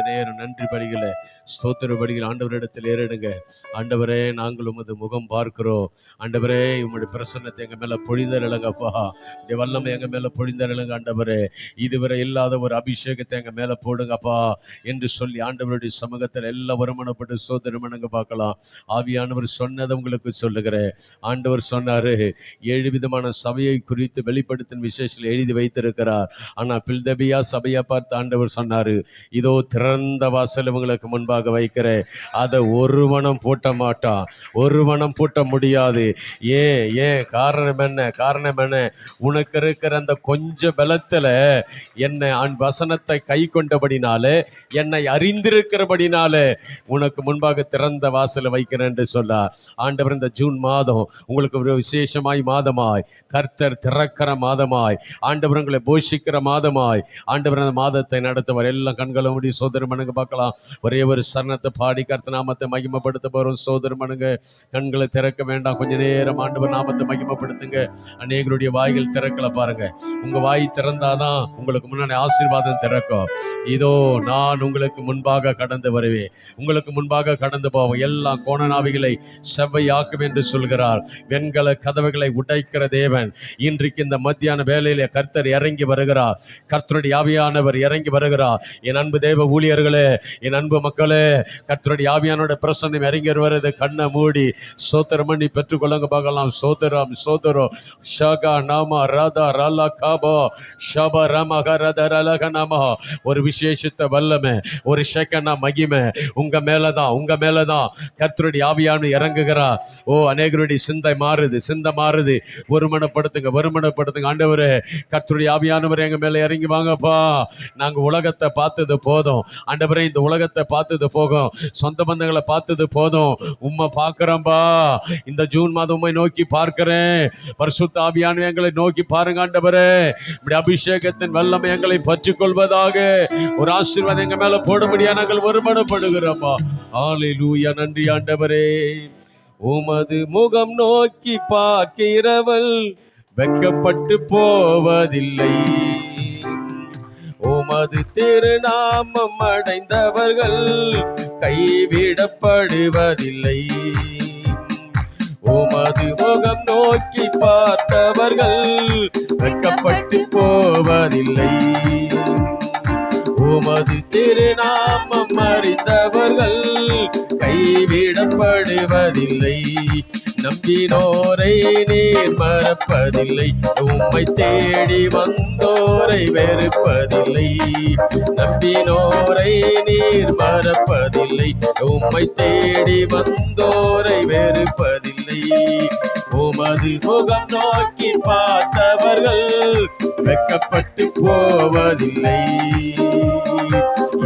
நேரம் நன்றி பலிகளை ஸ்தோத்திர பலிகள் ஆண்டவரிடத்தில் ஏறிடுங்க. ஆண்டவரே, நாங்கள் உமது முகம் பார்க்கிறோம். ஆண்டவரே, உம்முடைய பிரசன்னத்தை எங்கள் மேலே பொழிந்தருளுங்கப்பா. இந்த வல்லமை எங்கள் மேலே பொழிந்தருளுங்க. ஆண்டவரே, இதுவரை இல்லாத ஒரு அபிஷேகத்தை எங்கள் மேலே போடுங்கப்பா என்று சொல்லி ஆண்டவருடைய சமூகத்தில் எல்லாம் வருமானப்பட்டு ஸ்தோத்திரம் பண்ணுங்க பார்க்கலாம். ஆவியானவர் சொன்னதை உங்களுக்கு சொல்லுகிறேன். ஆண்டவர் சொன்னாரு, 7 விதமான சபையை குறித்து வெளிப்படுத்தும் விசேஷத்தில் எழுதி வைத்திருக்கிறார். ஆனா பில்தபியா சபையை பார்த்து ஆண்டவர் சொன்னாரு, இதோ திறந்த வாசல் உங்களுக்கு முன்பாக வைக்கிறேன், அதை ஒரு மனம் பூட்ட மாட்டான், ஒரு மனம் பூட்ட முடியாது. ஏன் காரணம் என்ன? உனக்கு இருக்கிற அந்த கொஞ்ச பலத்துல என்னை வசனத்தை கை கொண்டபடினாலே, என்னை அறிந்திருக்கிறபடினாலே உனக்கு முன்பாக திறந்த வாசலை வைக்கிறேன் என்று சொன்னார். ஆண்டவர் இந்த ஜூன் மாதம் உங்களுக்கு ஒரு விசேஷமாய் மாதமாய், கர்த்தர் திறக்கிற மாதமாய், ஆண்டவர் உங்களை போஷிக்கிற மாதமாய் ஆண்டவர் அந்த மாதத்தை நடத்துவார். எல்லாம் கண்களை மூடி சோதரம் பண்ணுங்க பார்க்கலாம். ஒரே ஒரு சரணத்தை பாடி கர்த்தர் நாமத்தை மகிமைப்படுத்த போறோம். சோதரம் பண்ணுங்க, கண்களை திறக்க வேண்டாம், கொஞ்ச நேரம் ஆண்டவர் நாமத்தை மகிமைப்படுத்துங்க. அநேகருடைய வாய்கள் திறக்கல பாருங்க. உங்க வாய் திறந்தாதான் உங்களுக்கு முன்னாடி ஆசீர்வாதம் திறக்கும். இதோ நான் உங்களுக்கு முன்பாக கடந்து வருவேன், உங்களுக்கு முன்பாக கடந்து போவோம். எல்லா கோணநாவிகளை செவ்வையாக்கும் என்று சொல்கிறார். வெண்கல கதவுகளை உடைக்கிற தேவன் இன்றைக்கு இந்த மத்தியான வேலையில கர்த்தர் இறங்கி வருகிறார். கர்த்தருடைய ஆவியானவர் இறங்கி வருகிறார். என் அன்பு தேவ ஊழியர்களே, என் அன்பு மக்களே, கர்த்தருடைய ஆவியானோட பிரசன்னம் இறங்கி வருவது கண்ணை மூடி சோத்திரம் பண்ணி பெற்றுக்கொள்ளுங்க பார்க்கலாம். சோதரம் சோதரோ ஷகா நாம ராதா ரலா காபோ ஷப ரமக ரத ரலக நாம. ஒரு விசேஷித்த வல்லமை, ஒரு ஷெகனா மகிமை உங்க மேலதான் கர்த்தருடைய ஆவியானவர் இறங்குகிறார். ஓ, அநேகருடைய சிந்தை மாறுது. வருமானப்படுத்துங்க. ஆண்டவரே, கர்த்தருடைய ஆவியானவர் எங்க மேல இறங்கி வாங்கப்பா. நாங்க உலகத்தை பார்த்தது போதும் ஆண்டவரே, இந்த உலகத்தை பார்த்தது போகும், சொந்த பந்தங்களை பார்த்தது போதும், உம்மை பார்க்கிறோம்பா. இந்த ஜூன் மாதம் உம்மை நோக்கி பார்க்கிறேன். பரிசுத்த ஆவியானவர் எங்களை நோக்கி பாருங்க ஆண்டவரே. இப்படி அபிஷேகத்தின் வல்லமை எங்களை பற்றிக் கொள்வதாக. ஒரு ஆசீர்வாதம் எங்க மேல போடும்படியா நாங்கள் வருமானப்படுகிறோம்பா. ஹல்லேலூயா. நன்றி ஆண்டவரே. உமது முகம் நோக்கி பார்க்கிறவள் வெட்கப்பட்டு போவதில்லை, உமது திருநாமம் அடைந்தவர்கள் கைவிடப்படுவதில்லை. உமது முகம் நோக்கி பார்த்தவர்கள் வெட்கப்பட்டு போவதில்லை, உமது திருநாமம் அறிந்தவர்கள் கைவிடப்படுவதில்லை. நம்பினோரை நீர் மறப்பதில்லை, உம்மை தேடி வந்தோரை வெறுப்பதில்லை. நம்பினோரை நீர் மறப்பதில்லை, உம்மை தேடி வந்தோரை வெறுப்பதில்லை. உமது முகம் நோக்கி பார்த்தவர்கள் வெட்கப்பட்டு போவதில்லை.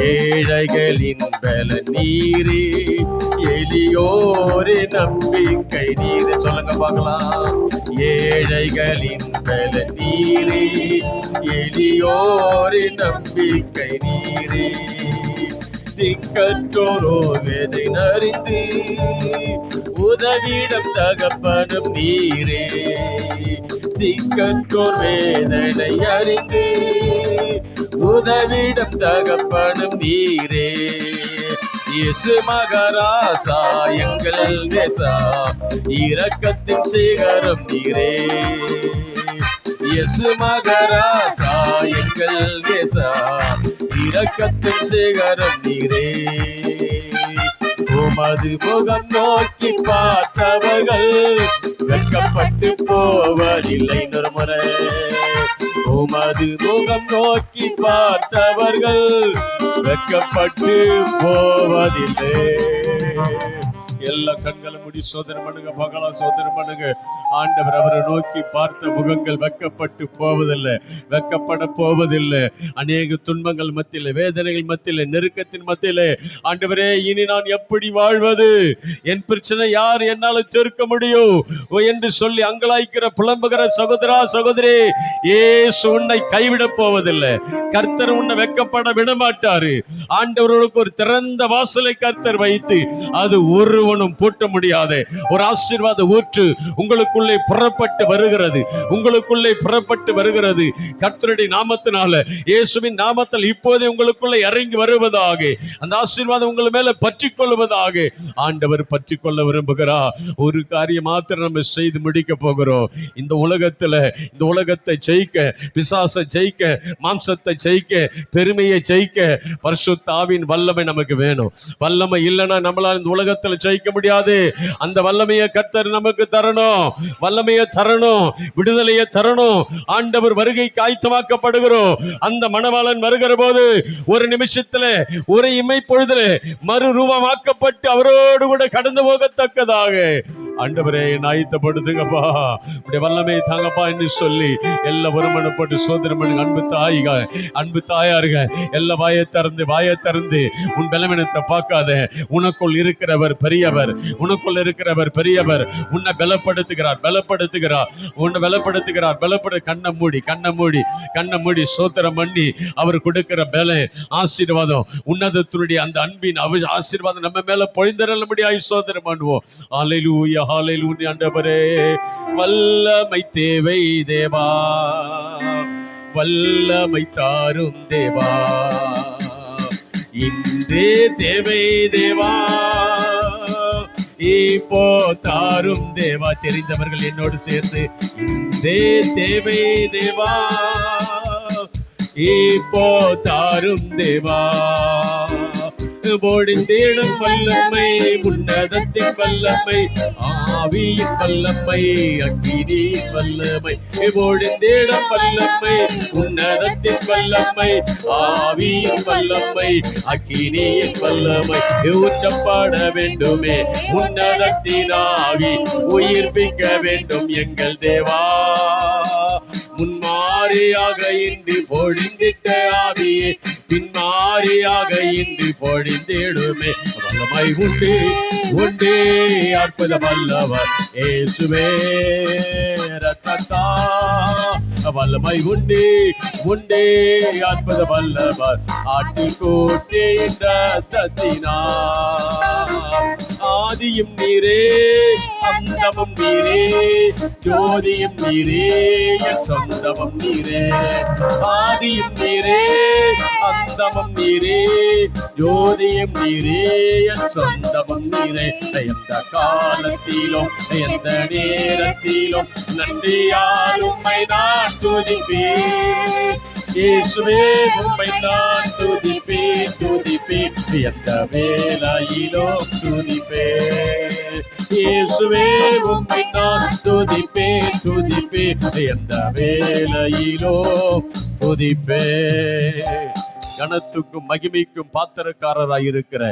ஏழைகளின் பல நீரே, எளியோரே நம்பிக்கை நீரே. சொல்லுங்க பார்க்கலாம். ஏழைகளின் பல நீரே, எளியோரே நம்பிக்கை நீரே. திக்கற்றோரோ வேதனறிந்து உதவிடம் தகப்பனும் நீரே. திக்கற்றோர் வேதனை அறிந்து உதவிடம் தகப்பனும் நீரே. இயேசு மகாராஜா எங்கள் தேசா, இரக்கத்தின் சிகரம் நீரே. இயேசு மகாராஜா எங்கள் தேசா, இரக்கத்தின் சிகரம் நீரே. உமது முகம் நோக்கி பார்த்தவர்கள் வெட்கப்பட்டு போவதில்லை. இன்னொரு முறை. உமது முகம் நோக்கி பார்த்தவர்கள் வெட்கப்பட்டு போவதில்லை. எல்லா கண்களும் முடி சோதனை பண்ணுங்க பார்க்கலாம். சோதனை பண்ணுங்க. ஆண்டவர் அவரை நோக்கி பார்த்த முகங்கள் வெட்கப்பட்டு போவதில்லை, வெட்கப்பட போவதில்லை. அநேக துன்பங்கள் மத்தியிலே, வேதனைகள் மத்தியிலே, நெருக்கத்தின் மத்தியிலே ஆண்டவரே, இனி நான் எப்படி வாழ்வது, என் பிரச்சனை யார் என்னால தீர்க்க முடியும் என்று சொல்லி அங்கலாய்க்கிற புலம்புகிற சகோதரா சகோதரி, இயேசு உன்னை கைவிட போவதில்லை. கர்த்தர் உன்னை வெட்கப்பட விட மாட்டாரு. ஆண்டவர்களுக்கு ஒரு திறந்த வாசலை கர்த்தர் வைத்து அது ஒரு ஒருவனும் பூட்ட முடியாது. ஒரு ஆசீர்வாத ஊற்று உங்களுக்குள்ளே புறப்பட்டு வருகிறது, உங்களுக்குள்ளே புறப்பட்டு வருகிறது. கர்த்தருடைய நாமத்தினால, இயேசுவின் நாமத்தில் இப்போதே உங்களுக்குள்ளே இறங்கி வருவதாக. அந்த ஆசீர்வாதம் உங்கள் மேல பற்றி கொள்வதாக. ஆண்டவர் பற்றி கொள்ள விரும்புகிறார். ஒரு காரியம் மாத்திரம் நம்ம செய்து முடிக்க போகிறோம். இந்த உலகத்தை ஜெயிக்க, பிசாசை ஜெயிக்க, மாம்சத்தை ஜெயிக்க, பெருமையை ஜெயிக்க பரிசுத்த ஆவியின் வல்லமை நமக்கு வேணும். வல்லமை இல்லைன்னா நம்மளால இந்த உலகத்தில் ஜெயிக்க முடியாது. அந்த வல்லமையை கர்த்தர் நமக்கு தரணும், வல்லமையை தரணும், விடுதலையை தரணும். ஆண்டவர் வருகைக்கு ஆயத்தமாக்கப்படுகிறோம். அந்த மணவாளன் வருகிற போது ஒரு நிமிஷத்துல, ஒரு இமை பொழுதுல மறுரூபமாக்கப்பட்டு அவரோடு கூட கடந்து போகத்தக்கதாக ஆண்டவரே ஆயத்தப்படுத்துங்கப்பா, உடைய வல்லமையை தாங்கப்பா என்று சொல்லி எல்லா ஒருமனப்பட்டு சோதனம் பண்ணுங்க. அன்பு தாயாருங்க, எல்லா வாயை திறந்து உன் பலவீனத்தை பார்க்காத. உனக்குள் இருக்கிறவர் பெரியவர், உனக்குள் இருக்கிறவர் பெரியவர். உன்னை பலப்படுத்துகிறார், உன்னை பலப்படுத்துகிறார். கண்ணை மூடி சோத்திரம் பண்ணி அவர் கொடுக்கிற பல ஆசீர்வாதம், உன்னதத்தினுடைய அந்த அன்பின் ஆசீர்வாதம் நம்ம மேல பொழிந்தருளும்படியாய் சோத்திரம் பண்ணுவோம். ஹல்லேலூயா, ஹல்லேலூயா. ஆண்டவரே, வல்லமை தேவை தேவா, வல்லமை தாரும் தேவா, இன்றே தேவை தேவா, இப்போ தாரும் தேவா. தெரிந்தவர்கள் என்னோடு சேர்ந்து, இன்றே தேவை தேவா, இப்போ தாரும் தேவா. பொழிந்திடும் வல்லமை, உன்னதத்தின் வல்லமை, ஆவியின் வல்லமை, அக்கினியின் வல்லமை. பொழிந்திடும் வல்லமை, உன்னதத்தின் வல்லமை, ஆவியின் வல்லமை, அக்கினியின் வல்லமை. ஊற்றப்பட வேண்டுமே உன்னதத்தின் ஆவி, உயிர்ப்பிக்க வேண்டும் எங்கள் தேவா. முன்மாறியாக இன்று பொழிந்திட்ட ஆவியே, பின்மாறியாக இன்று பொழிந்திடுமே. வல்லமை உண்டு அற்புத வல்லவர் இயேசுவே ரத்தத்தா. வல்லமை உண்டு அற்புத வல்லவர் ஆட்டுக்குட்டியின் ரத்தத்தினார். ஆதியும் நீரே, அந்தமும் நீரே, ஜோதியும் நீரே, என் சொந்தமும் நீரே. ஆதியும் நீரே, அந்தமும் நீரே, ஜோதியும் நீரே, என் சொந்தமும் நீரே. எந்த காலத்திலும் எந்த நேரத்திலும் நன்றியால் உம்மை நான் துதிப்பேன். இயேசுவே, உம்மை நான் துதிப்பேன். எந்த வேளையிலும் துதிப்பேன். இயேசுவே, உம்மை நான் துதிப்பேன். எந்த வேளையிலும் துதிப்பேன். கனத்துக்கும் மகிமைக்கும் பாத்திரக்காரராய் இருக்கிற,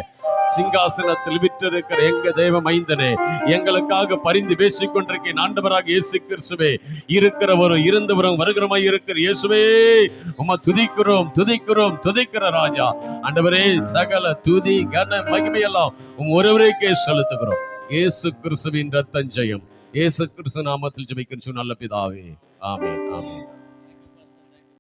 சிங்காசனத்தில் விற்றிருக்கிற எங்க தேவ மைந்தனே, எங்களுக்காக பரிந்து பேசிக் கொண்டிருக்கேன் ஆண்டவராக இயேசு கிறிஸ்துவே. இருக்கிறவரும் இருந்தவரும் வருகிறமாய் இருக்கிற இயேசுவே, உம்மை துதிக்கிற ராஜா. ஆண்டவரே, சகல துதி கன மகிமையெல்லாம் ஒருவருக்கே செலுத்துகிறோம். இயேசு கிறிஸ்துவின் ரத்தம் ஜெயம். இயேசு கிறிஸ்து நாமத்தில் ஜெபிக்கிறேன் நல்ல பிதாவே, ஆமென், ஆமென்.